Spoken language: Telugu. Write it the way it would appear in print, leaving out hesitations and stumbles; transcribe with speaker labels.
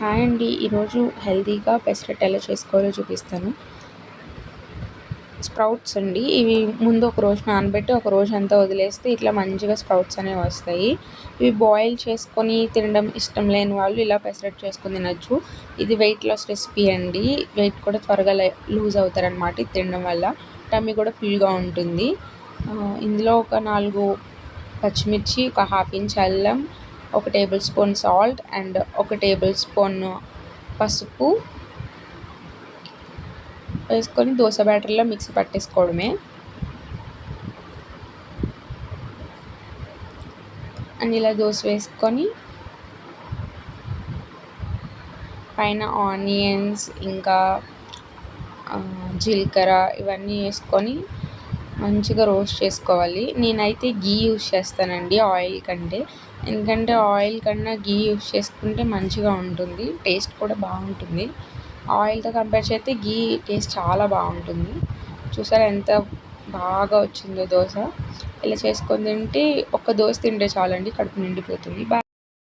Speaker 1: హాయ్ అండి. ఈరోజు హెల్తీగా పెసరట్టు ఎలా చేసుకోవాలో చూపిస్తాను. స్ప్రౌట్స్ అండి. ఇవి ముందు ఒక రోజు నానబెట్టి ఒక రోజంతా వదిలేస్తే ఇట్లా మంచిగా స్ప్రౌట్స్ అనేవి వస్తాయి. ఇవి బాయిల్ చేసుకొని తినడం ఇష్టం లేని వాళ్ళు ఇలా పెసరట్టు చేసుకొని తినొచ్చు. ఇది వెయిట్ లాస్ రెసిపీ అండి. వెయిట్ కూడా త్వరగా లూజ్ అవుతారనమాట ఇది తినడం వల్ల. టమ్మీ కూడా ఫుల్గా ఉంటుంది. ఇందులో ఒక 4 పచ్చిమిర్చి, ఒక హాఫ్ ఇంచ్ అల్లం, ఒక టేబుల్ స్పూన్ సాల్ట్ అండ్ ఒక టేబుల్ స్పూన్ పసుపు వేసుకొని దోశ బ్యాటర్లో మిక్సీ పట్టేసుకోవడమే. అండ్ ఇలా దోశ వేసుకొని పైన ఆనియన్స్ ఇంకా జీలకర్ర ఇవన్నీ వేసుకొని మంచిగా రోస్ట్ చేసుకోవాలి. నేనైతే గీ యూస్ చేస్తానండి ఆయిల్ కంటే. ఎందుకంటే ఆయిల్ కన్నా గీ యూస్ చేసుకుంటే మంచిగా ఉంటుంది, టేస్ట్ కూడా బాగుంటుంది. ఆయిల్తో కంపేర్ చేస్తే గీ టేస్ట్ చాలా బాగుంటుంది. చూసారా ఎంత బాగా వచ్చిందో దోశ. ఇలా చేసుకొని తింటే ఒక్క దోశ తింటే చాలండి, కడుపు నిండిపోతుంది. బాయ్.